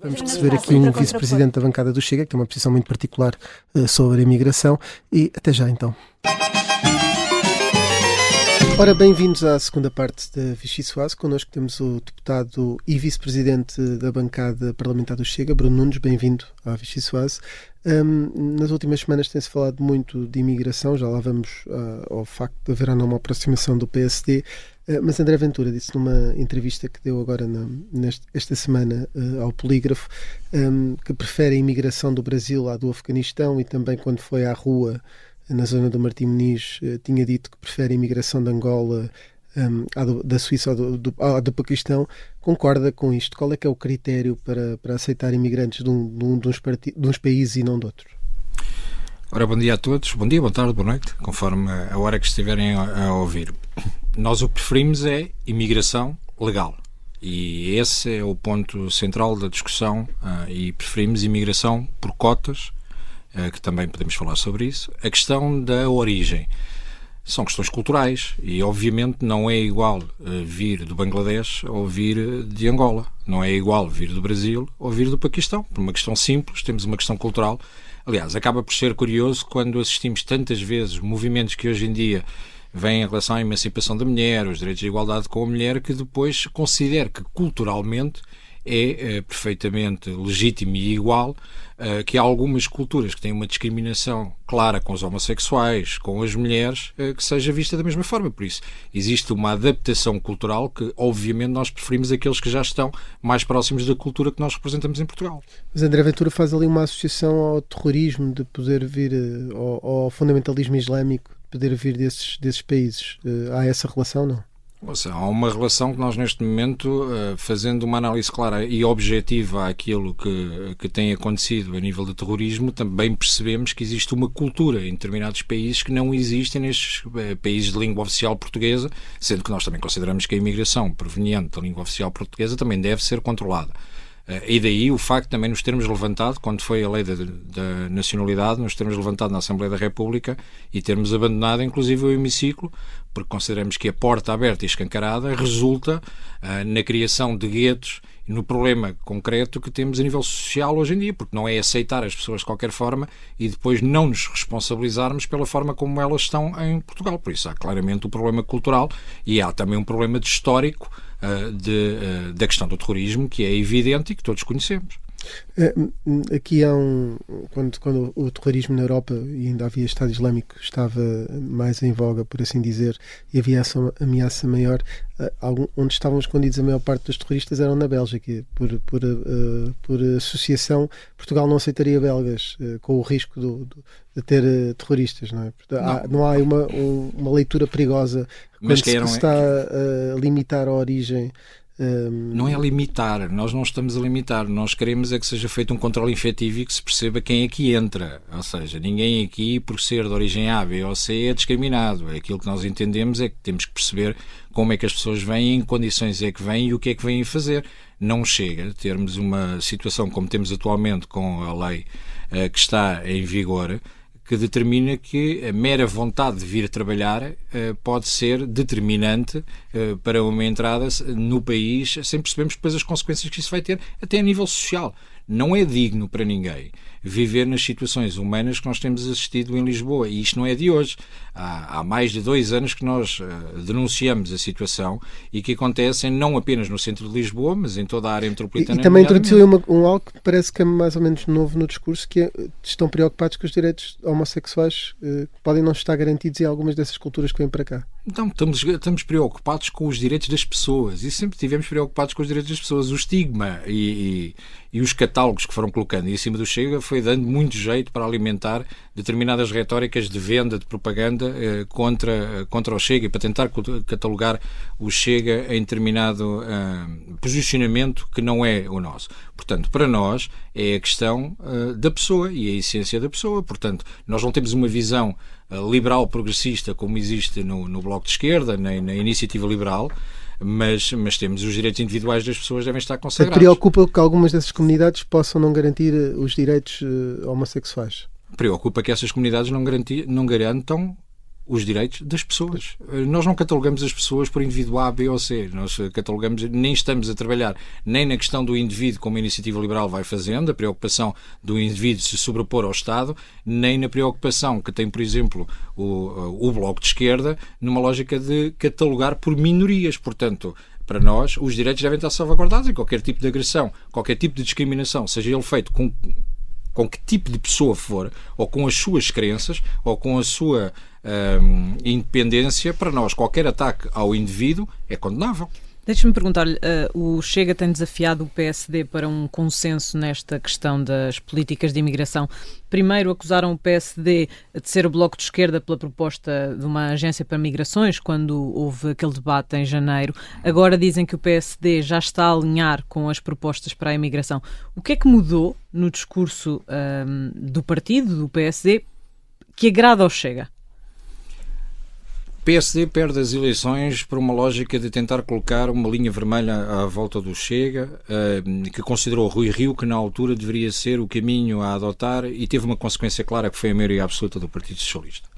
Vamos receber aqui um vice-presidente da bancada do Chega, que tem uma posição muito particular sobre a imigração, e até já então. Ora, bem-vindos à segunda parte da Vichy Soase. Connosco temos o deputado e vice-presidente da bancada parlamentar do Chega, Bruno Nunes. Bem-vindo à Vichy Soase. Nas últimas semanas tem-se falado muito de imigração, já lá vamos ao facto de haver ou não uma aproximação do PSD, mas André Ventura disse numa entrevista que deu agora esta semana ao Polígrafo que prefere a imigração do Brasil à do Afeganistão, e também quando foi à rua na zona do Martim Moniz tinha dito que prefere a imigração de Angola da Suíça ou do Paquistão. Concorda com isto? Qual é que é o critério para aceitar imigrantes de uns países e não de outros? Ora, bom dia a todos. Bom dia, boa tarde, boa noite, conforme a hora que estiverem a ouvir. Nós o que preferimos é imigração legal. E esse é o ponto central da discussão, e preferimos imigração por cotas, que também podemos falar sobre isso. A questão da origem são questões culturais e obviamente não é igual vir do Bangladesh ou vir de Angola, não é igual vir do Brasil ou vir do Paquistão, por uma questão simples. Temos uma questão cultural. Aliás, acaba por ser curioso quando assistimos tantas vezes movimentos que hoje em dia vêm em relação à emancipação da mulher, os direitos de igualdade com a mulher, que depois considero que culturalmente é perfeitamente legítimo e igual, que há algumas culturas que têm uma discriminação clara com os homossexuais, com as mulheres, que seja vista da mesma forma. Por isso, existe uma adaptação cultural que, obviamente, nós preferimos aqueles que já estão mais próximos da cultura que nós representamos em Portugal. Mas André Ventura faz ali uma associação ao terrorismo de poder vir, ao fundamentalismo islâmico, de poder vir desses países. Há essa relação, não? Ou seja, há uma relação que nós neste momento, fazendo uma análise clara e objetiva àquilo que tem acontecido a nível de terrorismo, também percebemos que existe uma cultura em determinados países que não existem nestes países de língua oficial portuguesa, sendo que nós também consideramos que a imigração proveniente da língua oficial portuguesa também deve ser controlada. E daí o facto de também nos termos levantado, quando foi a lei da nacionalidade, nos termos levantado na Assembleia da República e termos abandonado inclusive o hemiciclo, porque consideramos que a porta aberta e escancarada resulta na criação de guetos e no problema concreto que temos a nível social hoje em dia, porque não é aceitar as pessoas de qualquer forma e depois não nos responsabilizarmos pela forma como elas estão em Portugal. Por isso há claramente o problema cultural e há também um problema de histórico da questão do terrorismo, que é evidente e que todos conhecemos. Aqui há quando o terrorismo na Europa, e ainda havia Estado Islâmico, estava mais em voga, por assim dizer, e havia essa ameaça maior, onde estavam escondidos a maior parte dos terroristas eram na Bélgica. Por associação, Portugal não aceitaria belgas, com o risco de ter terroristas, não é? Não há uma leitura perigosa quando se está a limitar a origem. Não é limitar, nós não estamos a limitar, nós queremos é que seja feito um controle efetivo e que se perceba quem aqui entra, ou seja, ninguém aqui por ser de origem A, B ou C é discriminado. Aquilo que nós entendemos é que temos que perceber como é que as pessoas vêm, em que condições é que vêm e o que é que vêm fazer. Não chega termos uma situação como temos atualmente com a lei que está em vigor, que determina que a mera vontade de vir trabalhar pode ser determinante para uma entrada no país, sem percebermos depois as consequências que isso vai ter, até a nível social. Não é digno para ninguém viver nas situações humanas que nós temos assistido em Lisboa, e isto não é de hoje. Há mais de 2 anos que nós denunciamos a situação e que acontecem não apenas no centro de Lisboa, mas em toda a área metropolitana. E também introduziu algo que parece que é mais ou menos novo no discurso, que estão preocupados com os direitos homossexuais, que podem não estar garantidos em algumas dessas culturas que vêm para cá. Então, estamos preocupados com os direitos das pessoas, e sempre estivemos preocupados com os direitos das pessoas. O estigma e os catálogos que foram colocando em cima do Chega foi dando muito jeito para alimentar determinadas retóricas de venda, de propaganda contra o Chega, e para tentar catalogar o Chega em determinado posicionamento que não é o nosso. Portanto, para nós é a questão da pessoa e a essência da pessoa. Portanto, nós não temos uma visão liberal progressista como existe no Bloco de Esquerda, na Iniciativa Liberal, mas temos os direitos individuais das pessoas devem estar consagrados. Preocupa que algumas dessas comunidades possam não garantir os direitos homossexuais? Preocupa que essas comunidades não garantam os direitos das pessoas. Nós não catalogamos as pessoas por indivíduo A, B ou C. Nós catalogamos, nem estamos a trabalhar nem na questão do indivíduo, como a iniciativa liberal vai fazendo, a preocupação do indivíduo se sobrepor ao Estado, nem na preocupação que tem, por exemplo, o Bloco de Esquerda, numa lógica de catalogar por minorias. Portanto, para nós, os direitos devem estar salvaguardados em qualquer tipo de agressão, qualquer tipo de discriminação, seja ele feito com que tipo de pessoa for, ou com as suas crenças, ou com a sua independência. Para nós, qualquer ataque ao indivíduo é condenável. Deixe-me perguntar-lhe, o Chega tem desafiado o PSD para um consenso nesta questão das políticas de imigração. Primeiro acusaram o PSD de ser o Bloco de Esquerda pela proposta de uma agência para migrações, quando houve aquele debate em janeiro. Agora dizem que o PSD já está a alinhar com as propostas para a imigração. O que é que mudou no discurso do partido, do PSD, que agrada ao Chega? O PSD perde as eleições por uma lógica de tentar colocar uma linha vermelha à volta do Chega, que considerou Rui Rio que na altura deveria ser o caminho a adotar, e teve uma consequência clara, que foi a maioria absoluta do Partido Socialista.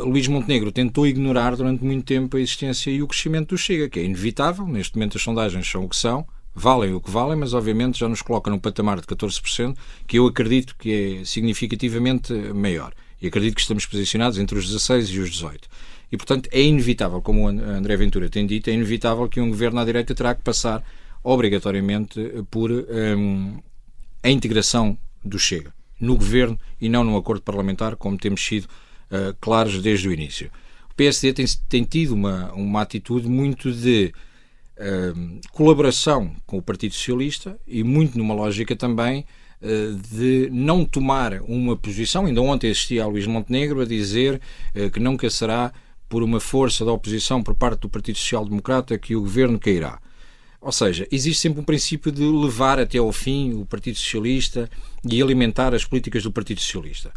Luís Montenegro tentou ignorar durante muito tempo a existência e o crescimento do Chega, que é inevitável. Neste momento as sondagens são o que são, valem o que valem, mas obviamente já nos coloca num patamar de 14%, que eu acredito que é significativamente maior. E acredito que estamos posicionados entre os 16 e os 18. E, portanto, é inevitável, como o André Ventura tem dito, é inevitável que um governo à direita terá que passar obrigatoriamente por a integração do Chega no governo e não num acordo parlamentar, como temos sido claros desde o início. O PSD tem tido uma atitude muito de colaboração com o Partido Socialista e muito numa lógica também de não tomar uma posição. Ainda ontem assistia a Luís Montenegro a dizer que nunca será por uma força da oposição por parte do Partido Social Democrata que o governo cairá. Ou seja, existe sempre um princípio de levar até ao fim o Partido Socialista e alimentar as políticas do Partido Socialista.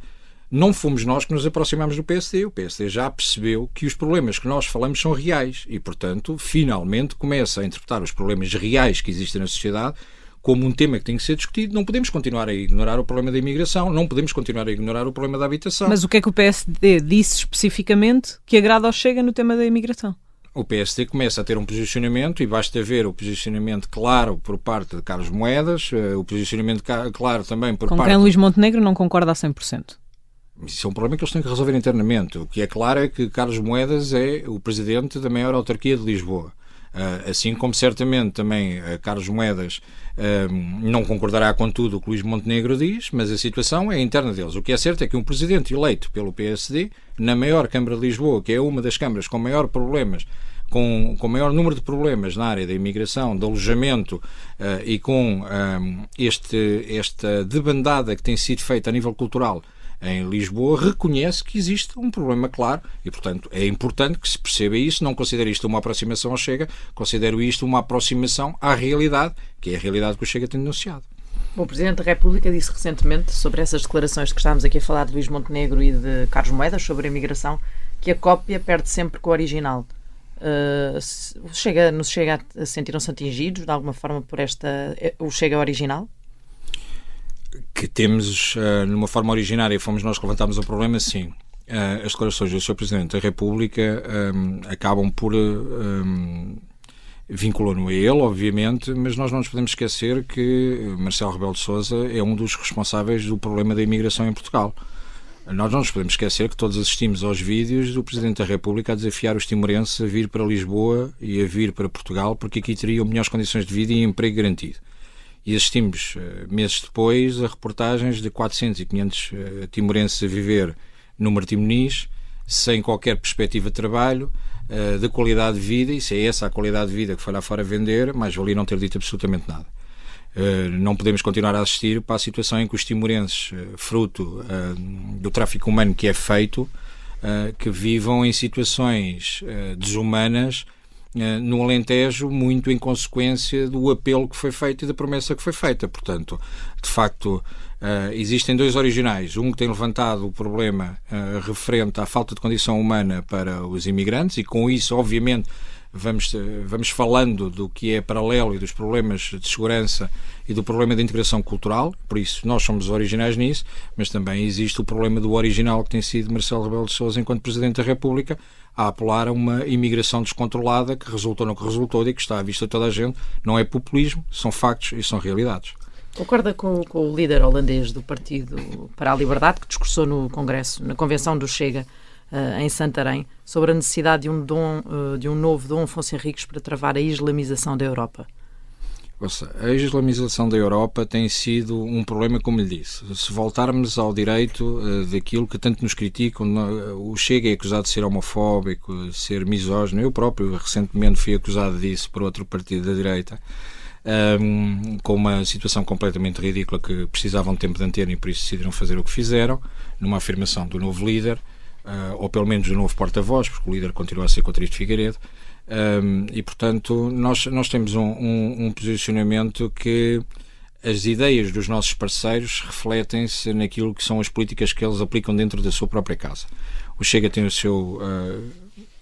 Não fomos nós que nos aproximamos do PSD. O PSD já percebeu que os problemas que nós falamos são reais e, portanto, finalmente começa a interpretar os problemas reais que existem na sociedade como um tema que tem que ser discutido. Não podemos continuar a ignorar o problema da imigração, não podemos continuar a ignorar o problema da habitação. Mas o que é que o PSD disse especificamente que agrada ao Chega no tema da imigração? O PSD começa a ter um posicionamento, e basta ver o posicionamento claro por parte de Carlos Moedas, o posicionamento claro também por parte... Com quem Luís Montenegro não concorda a 100%. Isso é um problema que eles têm que resolver internamente. O que é claro é que Carlos Moedas é o presidente da maior autarquia de Lisboa. Assim como certamente também Carlos Moedas não concordará com tudo o que Luís Montenegro diz, mas a situação é interna deles. O que é certo é que um presidente eleito pelo PSD, na maior Câmara de Lisboa, que é uma das câmaras com maior problemas, com maior número de problemas na área da imigração, de alojamento e com esta debandada que tem sido feita a nível cultural em Lisboa, reconhece que existe um problema claro e, portanto, é importante que se perceba isso. Não considero isto uma aproximação ao Chega, considero isto uma aproximação à realidade, que é a realidade que o Chega tem denunciado. O Presidente da República disse recentemente, sobre essas declarações que estávamos aqui a falar de Luís Montenegro e de Carlos Moedas sobre a imigração, que a cópia perde sempre com o original. Nos chega a sentiram-se atingidos de alguma forma por o Chega original? Que temos numa forma originária, fomos nós que levantámos o problema, sim. As declarações do Sr. Presidente da República acabam por vincular-no a ele, obviamente, mas nós não nos podemos esquecer que Marcelo Rebelo de Sousa é um dos responsáveis do problema da imigração em Portugal. Nós não nos podemos esquecer que todos assistimos aos vídeos do Presidente da República a desafiar os timorenses a vir para Lisboa e a vir para Portugal, porque aqui teriam melhores condições de vida e emprego garantido. E assistimos, meses depois, a reportagens de 400 e 500 timorenses a viver no Martim Moniz, sem qualquer perspectiva de trabalho, de qualidade de vida, e se é essa a qualidade de vida que foi lá fora vender, mais valia não ter dito absolutamente nada. Não podemos continuar a assistir para a situação em que os timorenses, fruto do tráfico humano que é feito, que vivam em situações desumanas, no Alentejo, muito em consequência do apelo que foi feito e da promessa que foi feita. Portanto, de facto, existem dois originais. Um que tem levantado o problema referente à falta de condição humana para os imigrantes e, com isso, obviamente, vamos falando do que é paralelo e dos problemas de segurança e do problema de integração cultural, por isso nós somos originais nisso, mas também existe o problema do original que tem sido Marcelo Rebelo de Sousa enquanto Presidente da República, a apelar a uma imigração descontrolada que resultou no que resultou e que está à vista de toda a gente. Não é populismo, são factos e são realidades. Concorda com o líder holandês do Partido para a Liberdade, que discursou no Congresso, na Convenção do Chega, em Santarém, sobre a necessidade de um novo Dom Afonso Henriques para travar a islamização da Europa? A islamização da Europa tem sido um problema, como lhe disse. Se voltarmos ao direito daquilo que tanto nos criticam, o Chega é acusado de ser homofóbico, de ser misógino. Eu próprio recentemente fui acusado disso por outro partido da direita, com uma situação completamente ridícula, que precisavam de tempo de antena e por isso decidiram fazer o que fizeram, numa afirmação do novo líder, ou pelo menos do novo porta-voz, porque o líder continua a ser Coutinho de Figueiredo. E portanto nós temos um posicionamento que as ideias dos nossos parceiros refletem-se naquilo que são as políticas que eles aplicam dentro da sua própria casa. O Chega tem o seu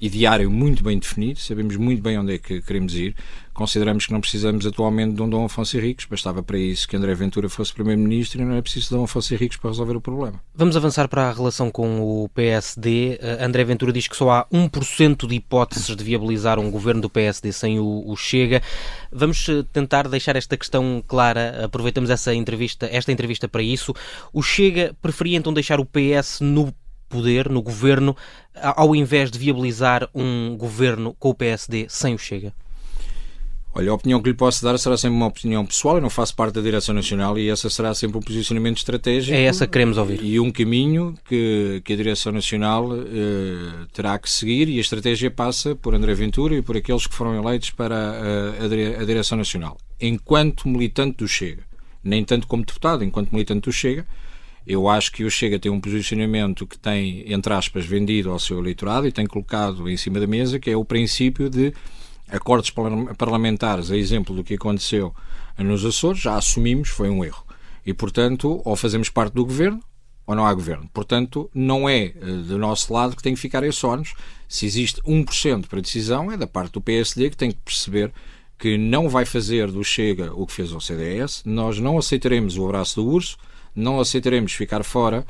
ideário muito bem definido, sabemos muito bem onde é que queremos ir, consideramos que não precisamos atualmente de um Dom Afonso Henriques, bastava para isso que André Ventura fosse Primeiro-Ministro e não é preciso de Dom Afonso Henriques para resolver o problema. Vamos avançar para a relação com o PSD. André Ventura diz que só há 1% de hipóteses de viabilizar um governo do PSD sem o Chega. Vamos tentar deixar esta questão clara, aproveitamos esta entrevista para isso. O Chega preferia então deixar o PS no poder, no governo, ao invés de viabilizar um governo com o PSD sem o Chega? Olha, a opinião que lhe posso dar será sempre uma opinião pessoal, eu não faço parte da Direção Nacional e essa será sempre um posicionamento estratégico. É essa que queremos ouvir. E um caminho que a Direção Nacional terá que seguir, e a estratégia passa por André Ventura e por aqueles que foram eleitos para a Direção Nacional. Enquanto militante do Chega, nem tanto como deputado, enquanto militante do Chega, eu acho que o Chega tem um posicionamento que tem, entre aspas, vendido ao seu eleitorado e tem colocado em cima da mesa, que é o princípio de acordos parlamentares, a exemplo do que aconteceu nos Açores, já assumimos, foi um erro. E, portanto, ou fazemos parte do governo ou não há governo. Portanto, não é do nosso lado que tem que ficar esses ónus. Se existe 1% para decisão, é da parte do PSD que tem que perceber que não vai fazer do Chega o que fez ao CDS. Nós não aceitaremos o abraço do urso, não aceitaremos ficar fora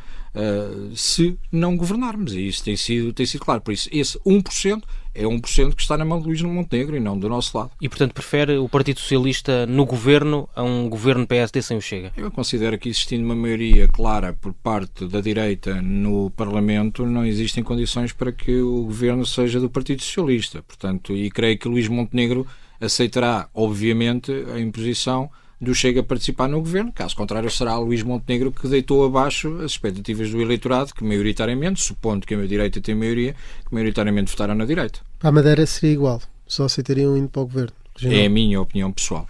se não governarmos. E isso tem sido claro. Por isso, esse 1% é 1% que está na mão de Luís Montenegro e não do nosso lado. E, portanto, prefere o Partido Socialista no governo a um governo PSD sem o Chega? Eu considero que, existindo uma maioria clara por parte da direita no Parlamento, não existem condições para que o governo seja do Partido Socialista. Portanto, e creio que Luís Montenegro aceitará, obviamente, a imposição do Chega a participar no governo, caso contrário será Luís Montenegro que deitou abaixo as expectativas do eleitorado, que maioritariamente, supondo que a direita tem maioria, que maioritariamente votaram na direita. Para a Madeira seria igual, só aceitariam indo para o governo regional. É a minha opinião pessoal.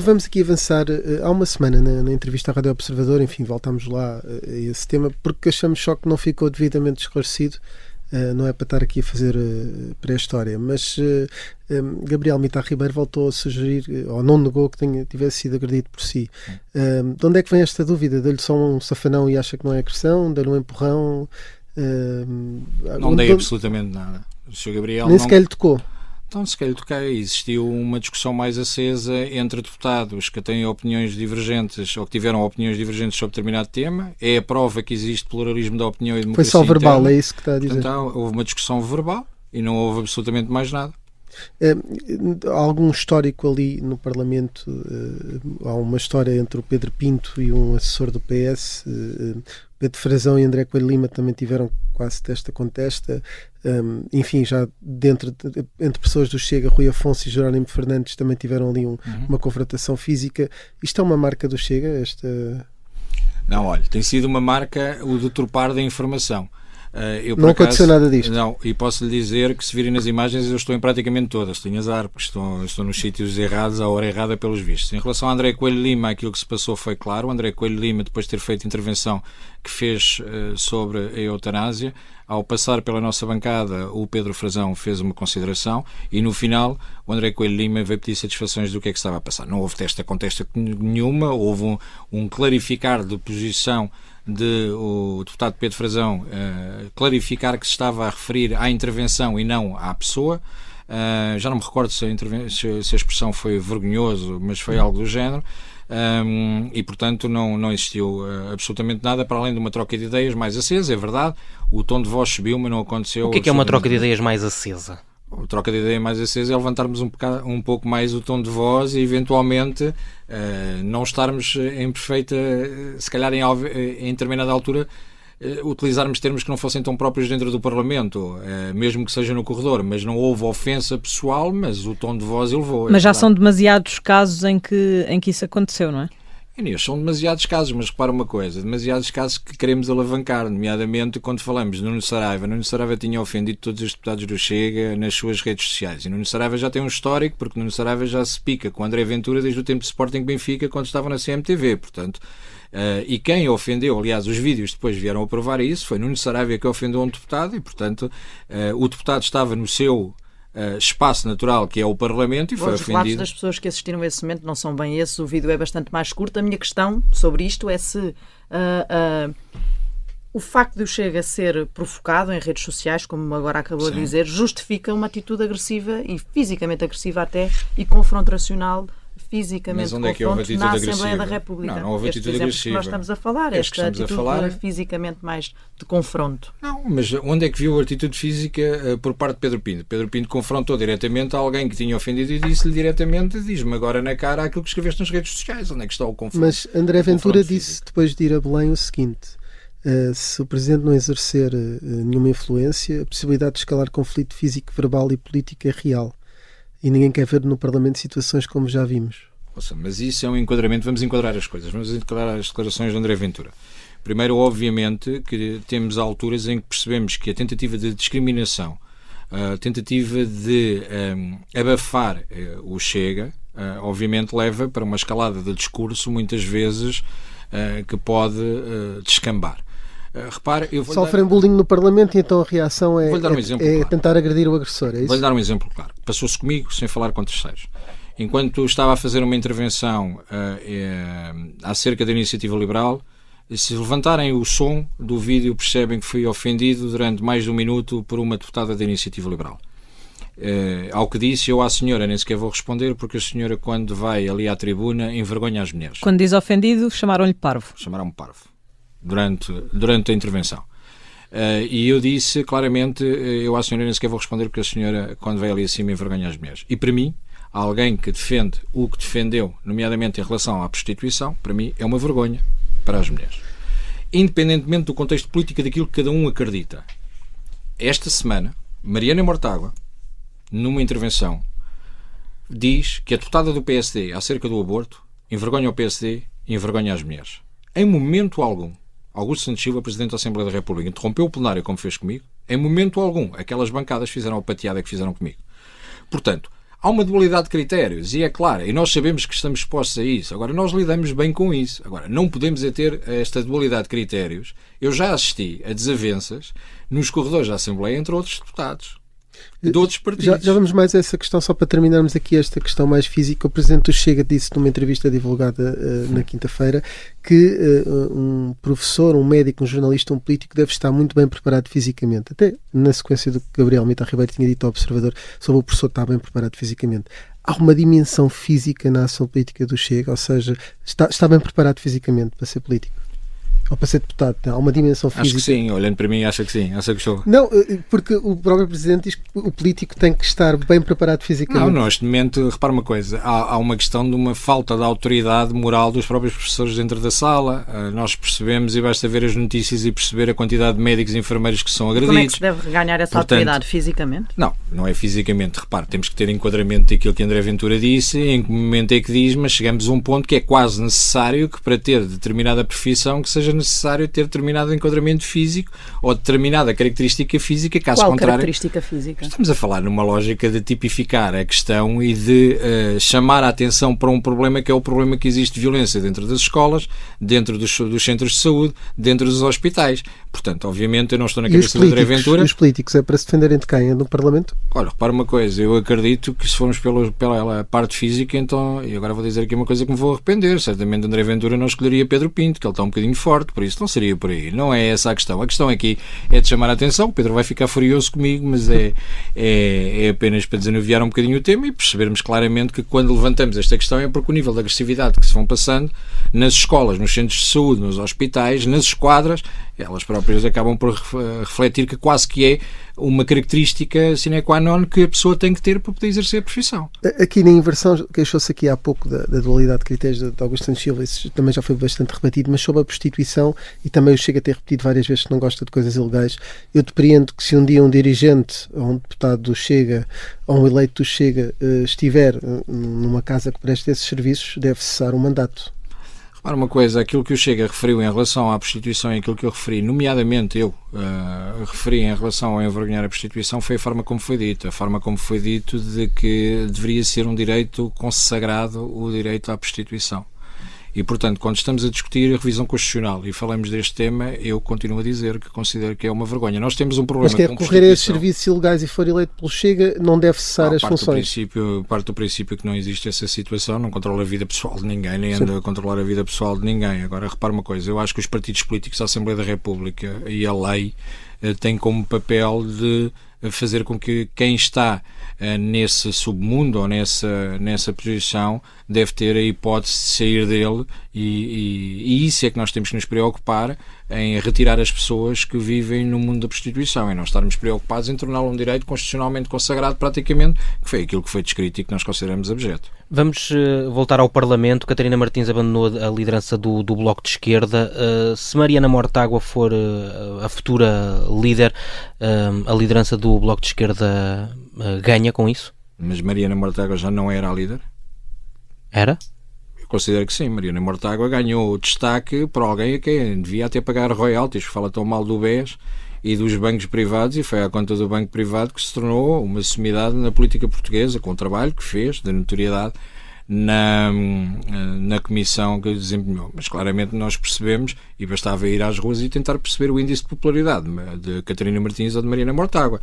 Vamos aqui avançar. Há uma semana na entrevista à Rádio Observador, enfim, voltámos lá a esse tema, porque achamos só que não ficou devidamente esclarecido. Não é para estar aqui a fazer pré-história, mas Gabriel Mitar Ribeiro voltou a sugerir, ou não negou, que tivesse sido agredido por si. De onde é que vem esta dúvida? Deu-lhe só um safanão e acha que não é agressão? Deu-lhe um empurrão? Não dei absolutamente nada. O Sr. Gabriel nem sequer lhe tocou. Então, se calhar existiu uma discussão mais acesa entre deputados que têm opiniões divergentes ou que tiveram opiniões divergentes sobre determinado tema. É a prova que existe pluralismo da opinião e democracia. Foi só verbal, interna. é isso que está a dizer. Então, houve uma discussão verbal e não houve absolutamente mais nada. Há algum histórico ali no Parlamento? Há uma história entre o Pedro Pinto e um assessor do PS. Pedro Frazão e André Coelho Lima também tiveram quase testa com testa. Enfim, já entre pessoas do Chega, Rui Afonso e Jerónimo Fernandes também tiveram ali uma confrontação física. Isto é uma marca do Chega? Não, olha, tem sido uma marca o deturpar da informação. Não aconteceu nada disto. Não, e posso lhe dizer que se virem nas imagens eu estou em praticamente todas, tenho azar porque estou nos sítios errados à hora errada pelos vistos. Em relação a André Coelho Lima, aquilo que se passou foi claro. O André Coelho Lima, depois de ter feito a intervenção que fez sobre a eutanásia, ao passar pela nossa bancada o Pedro Frazão fez uma consideração e no final o André Coelho Lima veio pedir satisfações do que é que estava a passar. Não houve testa com testa nenhuma, houve um clarificar de posição o deputado Pedro Frazão, clarificar que se estava a referir à intervenção e não à pessoa. Já não me recordo se a expressão foi vergonhoso, mas foi algo do género. E portanto não existiu absolutamente nada para além de uma troca de ideias mais acesa, é verdade, o tom de voz subiu, mas não aconteceu. O que é uma troca de ideias mais acesa? A troca de ideia mais acesa é levantarmos um pouco mais o tom de voz e eventualmente não estarmos em perfeita, se calhar em determinada altura, utilizarmos termos que não fossem tão próprios dentro do Parlamento, mesmo que seja no corredor, mas não houve ofensa pessoal, mas o tom de voz elevou. Mas já são demasiados casos em que isso aconteceu, não é? Inês, são demasiados casos, mas repara uma coisa, demasiados casos que queremos alavancar, nomeadamente quando falamos de Nuno Saraiva. Nuno Saraiva tinha ofendido todos os deputados do Chega nas suas redes sociais, e Nuno Saraiva já tem um histórico, porque Nuno Saraiva já se pica com André Ventura desde o tempo de Sporting Benfica, quando estava na CMTV, portanto... e quem ofendeu, aliás, os vídeos depois vieram a provar isso, foi Nuno Saraiva que ofendeu um deputado e, portanto, o deputado estava no seu espaço natural, que é o Parlamento, e foi ofendido. Os relatos das pessoas que assistiram a esse momento não são bem esses, o vídeo é bastante mais curto. A minha questão sobre isto é se o facto de o Chega ser provocado em redes sociais, como agora acabou de dizer, justifica uma atitude agressiva e fisicamente agressiva até e confrontacional fisicamente confronto na Assembleia da República. Não houve atitude agressiva. Nós estamos a falar, esta atitude fisicamente mais de confronto. Não, mas onde é que viu a atitude física por parte de Pedro Pinto? Pedro Pinto confrontou diretamente alguém que tinha ofendido e disse-lhe diretamente, diz-me agora na cara aquilo que escreveste nas redes sociais. Onde é que está o confronto? Mas André Ventura disse, depois de ir a Belém, o seguinte: se o Presidente não exercer nenhuma influência, a possibilidade de escalar conflito físico, verbal e político é real. E ninguém quer ver no Parlamento situações como já vimos. Nossa, mas isso é um enquadramento. Vamos enquadrar as coisas. Vamos enquadrar as declarações de André Ventura. Primeiro, obviamente, que temos alturas em que percebemos que a tentativa de discriminação, a tentativa de abafar o Chega, obviamente leva para uma escalada de discurso, muitas vezes, que pode descambar. Repare, sofrem bullying no Parlamento e então a reação é tentar agredir o agressor, é isso? Vou-lhe dar um exemplo claro. Passou-se comigo sem falar com terceiros. Enquanto estava a fazer uma intervenção acerca da Iniciativa Liberal, se levantarem o som do vídeo percebem que fui ofendido durante mais de um minuto por uma deputada da Iniciativa Liberal. Ao que disse, eu à senhora nem sequer vou responder, porque a senhora, quando vai ali à tribuna, envergonha as mulheres. Quando diz ofendido, chamaram-lhe parvo. Chamaram-me parvo. Durante a intervenção. E eu disse claramente, eu à senhora nem sequer vou responder, porque a senhora, quando vai ali acima, envergonha as mulheres. E para mim, alguém que defende o que defendeu, nomeadamente em relação à prostituição, para mim é uma vergonha para as mulheres. Independentemente do contexto político, daquilo que cada um acredita. Esta semana, Mariana Mortágua, numa intervenção, diz que a deputada do PSD acerca do aborto envergonha o PSD e envergonha as mulheres. Em momento algum, Augusto Santos Silva, Presidente da Assembleia da República, interrompeu o plenário como fez comigo. Em momento algum, aquelas bancadas fizeram a pateada que fizeram comigo. Portanto, há uma dualidade de critérios, e é claro, e nós sabemos que estamos expostos a isso. Agora, nós lidamos bem com isso. Agora, não podemos ter esta dualidade de critérios. Eu já assisti a desavenças nos corredores da Assembleia entre outros deputados de outros partidos. Já vamos mais a essa questão, só para terminarmos aqui esta questão mais física. O Presidente do Chega disse numa entrevista divulgada na quinta-feira que um professor, um médico, um jornalista, um político deve estar muito bem preparado fisicamente. Até na sequência do que Gabriel Mita Ribeiro tinha dito ao Observador sobre o professor estar bem preparado fisicamente. Há uma dimensão física na ação política do Chega, ou seja, está bem preparado fisicamente para ser político? Ou para ser deputado, há uma dimensão física. Acho que sim, olhando para mim, acho que sim, acho que estou. Não, porque o próprio Presidente diz que o político tem que estar bem preparado fisicamente. Não, neste momento, repara uma coisa, há uma questão de uma falta de autoridade moral dos próprios professores dentro da sala. Nós percebemos, e basta ver as notícias e perceber a quantidade de médicos e enfermeiros que são agredidos. Como é que se deve ganhar essa autoridade? Fisicamente? Não é fisicamente. Repare, temos que ter enquadramento daquilo que André Ventura disse, em que momento é que diz, mas chegamos a um ponto que é quase necessário que para ter determinada profissão que seja necessário ter determinado enquadramento físico ou determinada característica física, caso Qual contrário... característica física? Estamos a falar numa lógica de tipificar a questão e de chamar a atenção para um problema que é o problema que existe de violência dentro das escolas, dentro dos centros de saúde, dentro dos hospitais. Portanto, obviamente, eu não estou na cabeça do André Ventura. E os políticos é para se defenderem de quem? É no Parlamento? Olha, repara uma coisa, eu acredito que se formos pela parte física, então, e agora vou dizer aqui uma coisa que me vou arrepender, certamente André Ventura não escolheria Pedro Pinto, que ele está um bocadinho forte, por isso não seria por aí. Não é essa a questão. A questão aqui é de chamar a atenção. O Pedro vai ficar furioso comigo, mas é apenas para desanuviar um bocadinho o tema e percebermos claramente que quando levantamos esta questão é porque o nível de agressividade que se vão passando nas escolas, nos centros de saúde, nos hospitais, nas esquadras, elas próprias acabam por refletir que quase que é uma característica sine qua non que a pessoa tem que ter para poder exercer a profissão. Aqui na inversão, queixou-se aqui há pouco da dualidade de critérios de Augusto Santos Silva, isso também já foi bastante rebatido, mas sobre a prostituição, e também eu chego a ter repetido várias vezes que não gosta de coisas ilegais, eu depreendo que se um dia um dirigente, ou um deputado do Chega, ou um eleito do Chega, estiver numa casa que presta esses serviços, deve cessar o mandato. Repara uma coisa, aquilo que o Chega referiu em relação à prostituição e aquilo que eu referi, nomeadamente eu referi em relação a envergonhar a prostituição, foi a forma como foi dito. A forma como foi dito de que deveria ser um direito consagrado o direito à prostituição. E, portanto, quando estamos a discutir a revisão constitucional e falamos deste tema, eu continuo a dizer que considero que é uma vergonha. Nós temos um problema com prostituição. Mas quer recorrer a esses serviços ilegais e for eleito pelo Chega, não deve cessar as funções. Parte do princípio que não existe essa situação, não controla a vida pessoal de ninguém, nem anda a controlar a vida pessoal de ninguém. Agora, repara uma coisa, eu acho que os partidos políticos, a Assembleia da República e a lei têm como papel de fazer com que quem está nesse submundo ou nessa posição deve ter a hipótese de sair dele e isso é que nós temos que nos preocupar em retirar as pessoas que vivem no mundo da prostituição e não estarmos preocupados em torná-lo um direito constitucionalmente consagrado praticamente, que foi aquilo que foi descrito e que nós consideramos objeto. Vamos voltar ao Parlamento. Catarina Martins abandonou a liderança do Bloco de Esquerda. Se Mariana Mortágua for a futura líder, a liderança do Bloco de Esquerda ganha com isso? Mas Mariana Mortágua já não era a líder? Era? Eu considero que sim. Mariana Mortágua ganhou destaque por alguém a quem devia até pagar royalties, que fala tão mal do BES e dos bancos privados, e foi à conta do banco privado que se tornou uma sumidade na política portuguesa, com o trabalho que fez, da notoriedade na comissão que desempenhou. Mas claramente nós percebemos, e bastava ir às ruas e tentar perceber o índice de popularidade de Catarina Martins ou de Mariana Mortágua.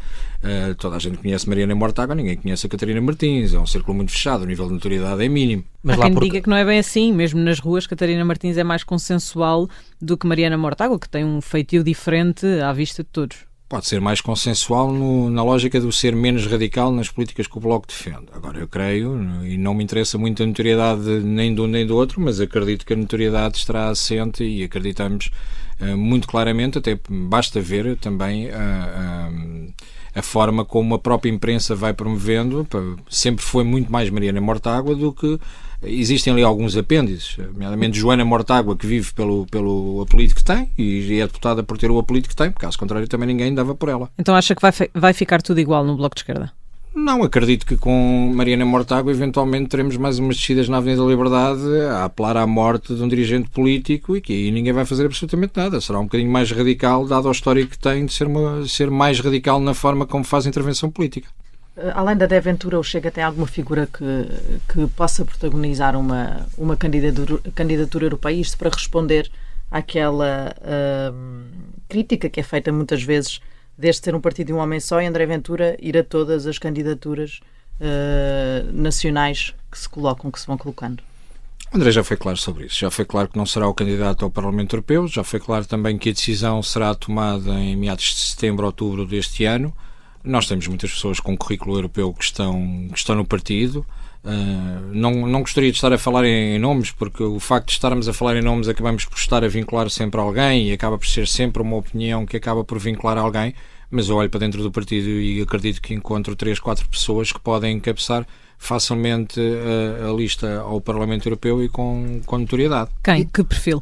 Toda a gente conhece Mariana Mortágua, ninguém conhece a Catarina Martins, é um círculo muito fechado, o nível de notoriedade é mínimo. Mas há quem diga que não é bem assim, mesmo nas ruas Catarina Martins é mais consensual do que Mariana Mortágua, que tem um feitio diferente à vista de todos. Pode ser mais consensual na lógica de ser menos radical nas políticas que o Bloco defende. Agora, eu creio, e não me interessa muito a notoriedade nem de um nem do outro, mas acredito que a notoriedade estará assente e acreditamos muito claramente, até basta ver também a forma como a própria imprensa vai promovendo. Sempre foi muito mais Mariana Mortágua do que... Existem ali alguns apêndices, nomeadamente Joana Mortágua, que vive pelo apelido que tem e é deputada por ter o apelido que tem, porque caso contrário também ninguém dava por ela. Então acha que vai ficar tudo igual no Bloco de Esquerda? Não, acredito que com Mariana Mortágua eventualmente teremos mais umas descidas na Avenida da Liberdade a apelar à morte de um dirigente político e que aí ninguém vai fazer absolutamente nada. Será um bocadinho mais radical, dado a história que tem de ser mais radical na forma como faz a intervenção política. Além da André Ventura, o Chega tem alguma figura que possa protagonizar uma candidatura europeia, isto para responder àquela crítica que é feita muitas vezes desde ser um partido de um homem só e André Ventura ir a todas as candidaturas nacionais que se vão colocando? André já foi claro sobre isso, já foi claro que não será o candidato ao Parlamento Europeu, já foi claro também que a decisão será tomada em meados de setembro, outubro deste ano. Nós temos muitas pessoas com currículo europeu que estão no partido. Não gostaria de estar a falar em nomes, porque o facto de estarmos a falar em nomes acabamos por estar a vincular sempre alguém e acaba por ser sempre uma opinião que acaba por vincular alguém, mas eu olho para dentro do partido e acredito que encontro 3, 4 pessoas que podem encabeçar facilmente a lista ao Parlamento Europeu e com notoriedade. Quem? Que perfil?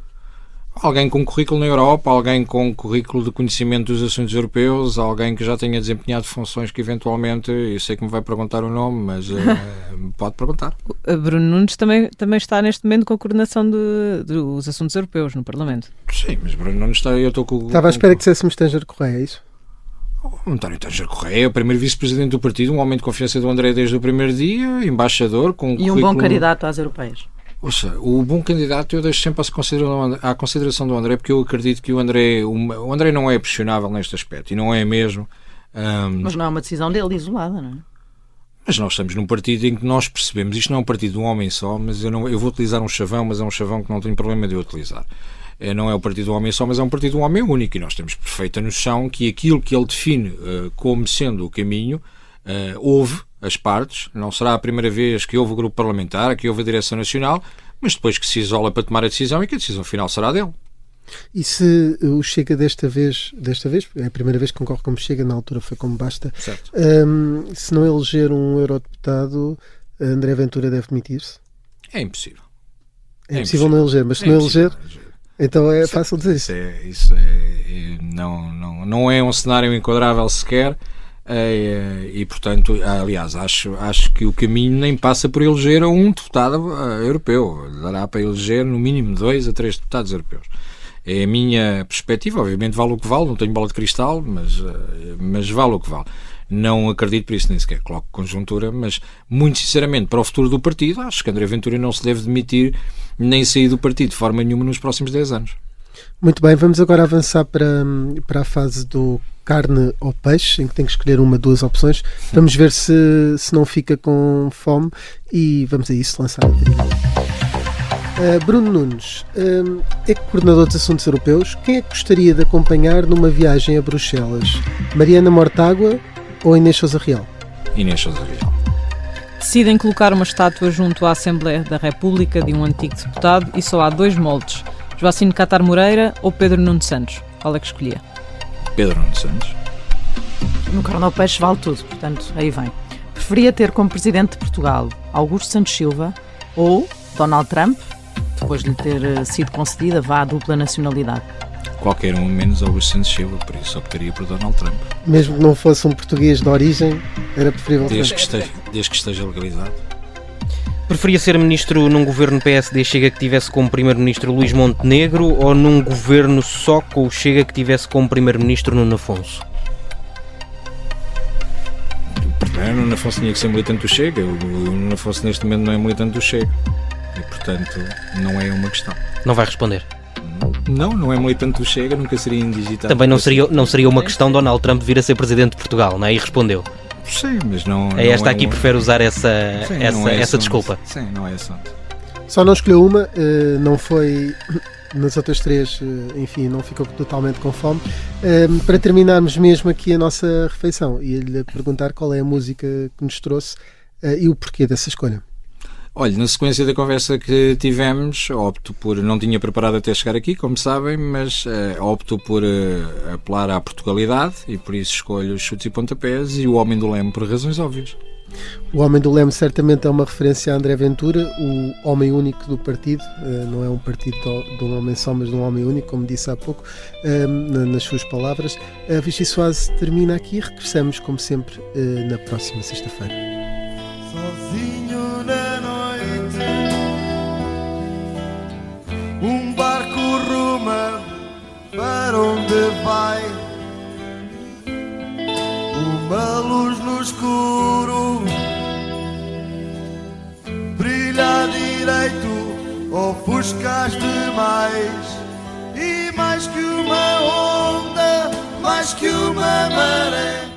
Alguém com currículo na Europa, alguém com currículo de conhecimento dos assuntos europeus, alguém que já tenha desempenhado funções que eventualmente, eu sei que me vai perguntar o nome, mas pode perguntar. Bruno Nunes também está neste momento com a coordenação dos assuntos europeus no Parlamento. Sim, mas Bruno Nunes está... Eu estou com... Estava à espera que disséssemos Tanger Correia, é isso? António Tanger Correia, o primeiro vice-presidente do partido, um homem de confiança do André desde o primeiro dia, embaixador, com E um bom candidato às europeias. Ouça, o bom candidato eu deixo sempre à consideração do André, porque eu acredito que o André não é pressionável neste aspecto, e não é mesmo. Mas não é uma decisão dele isolada, não é? Mas nós estamos num partido em que nós percebemos, isto não é um partido de um homem só, mas eu vou utilizar um chavão, mas é um chavão que não tenho problema de eu utilizar. Não é o partido de um homem só, mas é um partido de um homem único, e nós temos perfeita noção que aquilo que ele define como sendo o caminho, houve as partes, não será a primeira vez que houve o grupo parlamentar, que houve a direção nacional, mas depois que se isola para tomar a decisão e que a decisão final será dele. E se o Chega desta vez, é a primeira vez que concorre como Chega, na altura foi como Basta, se não eleger um eurodeputado, André Ventura deve demitir-se? É impossível. É impossível não eleger, mas se não eleger, então é fácil dizer isso. Não é um cenário enquadrável sequer. E portanto, aliás, acho que o caminho nem passa por eleger um deputado europeu. Dará para eleger no mínimo 2 a 3 deputados europeus. É a minha perspectiva, obviamente vale o que vale, não tenho bola de cristal, mas vale o que vale. Não acredito, por isso nem sequer coloco conjuntura, mas muito sinceramente para o futuro do partido, acho que André Ventura não se deve demitir nem sair do partido de forma nenhuma nos próximos 10 anos. Muito bem, vamos agora avançar para a fase do carne ou peixe, em que tem que escolher uma, 2 opções. Vamos ver se não fica com fome e vamos a isso, lançar a trilha. Bruno Nunes, é coordenador dos assuntos europeus. Quem é que gostaria de acompanhar numa viagem a Bruxelas? Mariana Mortágua ou Inês Sousa Real? Inês Sousa Real. Decidem colocar uma estátua junto à Assembleia da República de um antigo deputado e só há 2 moldes. Joacine Catar Moreira ou Pedro Nuno Santos? Qual é que escolhia? Pedro Nuno Santos. No carne ao peixe vale tudo, portanto, aí vem. Preferia ter como presidente de Portugal Augusto Santos Silva ou Donald Trump, depois de lhe ter sido concedida a dupla nacionalidade? Qualquer um menos Augusto Santos Silva, por isso optaria por Donald Trump. Mesmo que não fosse um português de origem, era preferível. Desde que esteja legalizado. Preferia ser ministro num governo PSD Chega que tivesse como primeiro-ministro Luís Montenegro ou num governo só com o Chega que tivesse como primeiro-ministro Nuno Afonso? Nuno Afonso tinha que ser militante do Chega. O Nuno Afonso neste momento não é militante do Chega e portanto não é uma questão. Não vai responder? Não é militante do Chega, nunca seria indigitado. Também não seria uma questão Donald Trump vir a ser presidente de Portugal, não é? E respondeu. Sim, mas não. É esta aqui um... prefere usar essa essa desculpa. Sim, não é assunto. Só não escolheu uma, não foi. Nas outras 3, enfim, não ficou totalmente com fome. Para terminarmos mesmo aqui a nossa refeição, ia-lhe perguntar qual é a música que nos trouxe e o porquê dessa escolha. Olha, na sequência da conversa que tivemos, opto por, não tinha preparado até chegar aqui, como sabem, mas opto por apelar à Portugalidade e por isso escolho os Chutes e Pontapés e o Homem do Leme por razões óbvias. O Homem do Leme certamente é uma referência a André Ventura, o homem único do partido, não é um partido de um homem só, mas de um homem único, como disse há pouco, nas suas palavras. A Vichy Soase termina aqui, regressamos como sempre na próxima sexta-feira. Sozinho na noite, um barco ruma para onde vai, uma luz no escuro brilha à direito, ofuscaste mais, e mais que uma onda, mais que uma maré.